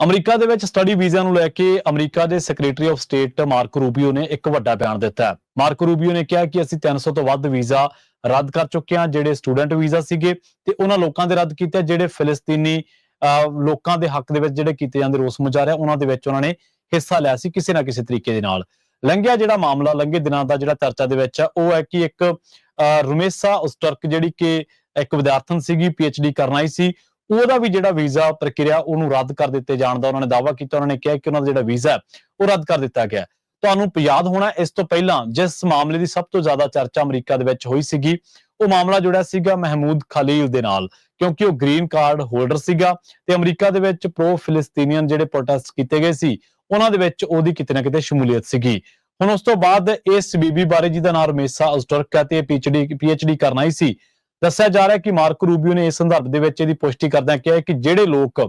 America ਦੇ ਵਿੱਚ study visa ਨੂੰ ਲੈ ਕੇ ਅਮਰੀਕਾ ਦੇ ਸੈਕਟਰੀ ਆਫ ਸਟੇਟ ਮਾਰਕੋ ਰੂਬੀਓ ਨੇ ਇੱਕ ਵੱਡਾ ਬਿਆਨ ਦਿੱਤਾ ਹੈ। ਮਾਰਕੋ ਰੂਬੀਓ ਨੇ ਕਿਹਾ ਕਿ ਅਸੀਂ 300 ਤੋਂ ਵੱਧ ਵੀਜ਼ਾ ਰੱਦ ਕਰ ਚੁੱਕੇ ਹਾਂ, ਜਿਹੜੇ ਸਟੂਡੈਂਟ ਵੀਜ਼ਾ ਸੀਗੇ ਤੇ ਉਹਨਾਂ ਲੋਕਾਂ ਦੇ ਰੱਦ ਕੀਤੇ, ਜਿਹੜੇ ਫਿਲਸਤੀਨੀ ਲੋਕਾਂ ਦੇ ਹੱਕ ਦੇ ਵਿੱਚ ਜਿਹੜੇ ਕੀਤੇ ਜਾਂਦੇ ਰੋਸ ਮੁਜ਼ਾਹਰੇ ਉਹਨਾਂ ਦੇ ਵਿੱਚ ਉਹਨਾਂ ਨੇ ਹਿੱਸਾ ਲਿਆ ਸੀ ਕਿਸੇ ਨਾ ਕਿਸੇ ਤਰੀਕੇ ਦੇ ਨਾਲ। ਲੰਘਿਆ ਜਿਹੜਾ ਮਾਮਲਾ ਲੰਘੇ ਦਿਨਾਂ ਦਾ ਜਿਹੜਾ ਚਰਚਾ ਦੇ ਵਿੱਚ ਆ ਉਹ ਹੈ ਕਿ ਇੱਕ ਰੁਮੇਸਾ ਉਸਟਰਕ ਜਿਹੜੀ ਕਿ ਇੱਕ ਵਿਦਿਆਰਥਣ ਸੀਗੀ, PhD ਕਰਨ ਆਈ ਸੀ, ਉਹਦਾ ਵੀ ਜਿਹੜਾ ਵੀਜ਼ਾ ਪ੍ਰਕਿਰਿਆ ਉਹਨੂੰ ਰੱਦ ਕਰ ਦਿੱਤੇ ਜਾਣ ਦਾ ਉਹਨਾਂ ਨੇ ਦਾਅਵਾ ਕੀਤਾ। ਉਹਨਾਂ ਨੇ ਕਿਹਾ ਕਿ ਉਹਨਾਂ ਦਾ ਜਿਹੜਾ ਵੀਜ਼ਾ ਹੈ ਉਹ ਰੱਦ ਕਰ ਦਿੱਤਾ ਗਿਆ। ਤੁਹਾਨੂੰ ਯਾਦ ਹੋਣਾ ਇਸ ਤੋਂ ਪਹਿਲਾਂ ਜਿਸ ਮਾਮਲੇ ਦੀ ਸਭ ਤੋਂ ਜ਼ਿਆਦਾ ਚਰਚਾ ਅਮਰੀਕਾ ਦੇ ਵਿੱਚ ਹੋਈ ਸੀਗੀ, ਉਹ ਮਾਮਲਾ ਜੁੜਿਆ ਸੀਗਾ ਮਹਿਮੂਦ ਖਲੀਲ ਦੇ ਨਾਲ, ਕਿਉਂਕਿ ਉਹ ਗ੍ਰੀਨ ਕਾਰਡ ਹੋਲਡਰ ਸੀਗਾ ਤੇ ਅਮਰੀਕਾ ਦੇ ਵਿੱਚ ਪ੍ਰੋ ਫਿਲਿਸਤੀਨੀਅਨ ਜਿਹੜੇ ਪ੍ਰੋਟੈਸਟ ਕੀਤੇ ਗਏ ਸੀ ਉਹਨਾਂ ਦੇ ਵਿੱਚ ਉਹਦੀ ਕਿਤੇ ਨਾ ਕਿਤੇ ਸ਼ਮੂਲੀਅਤ ਸੀਗੀ। ਹੁਣ ਉਸ ਤੋਂ ਬਾਅਦ ਇਸ ਬੀਬੀ ਬਾਰੇ ਜਿਹਦਾ ਨਾਮ ਰੁਮੇਸਾ ਉਸਟਰਕ ਹੈ ਤੇ PhD ਕਰਨ ਆਈ ਸੀ, ਦੱਸਿਆ ਜਾ ਰਿਹਾ ਕਿ ਮਾਰਕੋ ਰੂਬੀਓ ਨੇ ਇਸ ਸੰਦਰਭ ਦੇ ਵਿੱਚ ਇਹਦੀ ਪੁਸ਼ਟੀ ਕਰਦਿਆਂ ਕਿਹਾ ਕਿ ਜਿਹੜੇ ਲੋਕ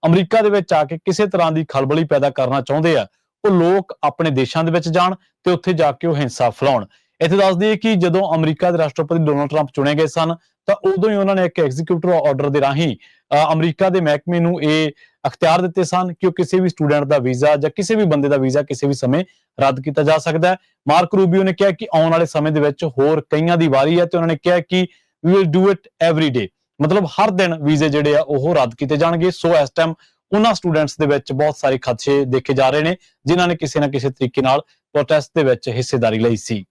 ਅਮਰੀਕਾ ਦੇ ਵਿੱਚ ਆ ਕੇ ਕਿਸੇ ਤਰ੍ਹਾਂ ਦੀ ਖਲਬਲੀ ਪੈਦਾ ਕਰਨਾ ਚਾਹੁੰਦੇ ਆ, ਉਹ ਲੋਕ ਆਪਣੇ ਦੇਸ਼ਾਂ ਦੇ ਵਿੱਚ ਜਾਣ ਤੇ ਉੱਥੇ ਜਾ ਕੇ ਉਹ ਹਿੰਸਾ ਫੈਲਾਉਣ। ਇੱਥੇ ਦੱਸ ਦਈਏ ਕਿ ਜਦੋਂ ਅਮਰੀਕਾ ਦੇ ਰਾਸ਼ਟਰਪਤੀ ਡੋਨਾਲਡ ਟਰੰਪ ਚੁਣੇ ਗਏ ਸਨ ਤਾਂ ਉਦੋਂ ਹੀ ਉਹਨਾਂ ਨੇ ਇੱਕ ਐਗਜ਼ੀਕਿਊਟਿਵ ਆਰਡਰ ਦੇ ਰਾਹੀਂ ਅਮਰੀਕਾ ਦੇ ਮਹਿਕਮੇ ਨੂੰ ਇਹ ਅਖਤਿਆਰ ਦਿੱਤੇ ਸਨ ਕਿ ਉਹ ਕਿਸੇ ਵੀ ਸਟੂਡੈਂਟ ਦਾ ਵੀਜ਼ਾ ਜਾਂ ਕਿਸੇ ਵੀ ਬੰਦੇ ਦਾ ਵੀਜ਼ਾ ਕਿਸੇ ਵੀ ਸਮੇਂ ਰੱਦ ਕੀਤਾ ਜਾ ਸਕਦਾ ਹੈ। ਮਾਰਕੋ ਰੂਬੀਓ ਨੇ ਕਿਹਾ ਕਿ ਆਉਣ ਵਾਲੇ ਸਮੇਂ ਦੇ ਵਿੱਚ ਹੋਰ ਕਈਆਂ ਦੀ ਵਾਰੀ ਹੈ ਤੇ ਉਹਨਾਂ ਨੇ ਕਿਹਾ ਕਿ we will do it every day, ਮਤਲਬ ਹਰ ਦਿਨ ਵੀਜ਼ੇ ਜਿਹੜੇ ਆ ਉਹ ਰੱਦ ਕੀਤੇ ਜਾਣਗੇ। ਸੋ ਇਸ ਟਾਈਮ ਉਹਨਾਂ ਸਟੂਡੈਂਟਸ ਦੇ ਵਿੱਚ ਬਹੁਤ ਸਾਰੇ ਖਦਸ਼ੇ ਦੇਖੇ ਜਾ ਰਹੇ ਨੇ ਜਿਨ੍ਹਾਂ ਨੇ ਕਿਸੇ ਨਾ ਕਿਸੇ ਤਰੀਕੇ ਨਾਲ ਪ੍ਰੋਟੈਸਟ ਦੇ ਵਿੱਚ ਹਿੱਸੇਦਾਰੀ ਲਈ ਸੀ।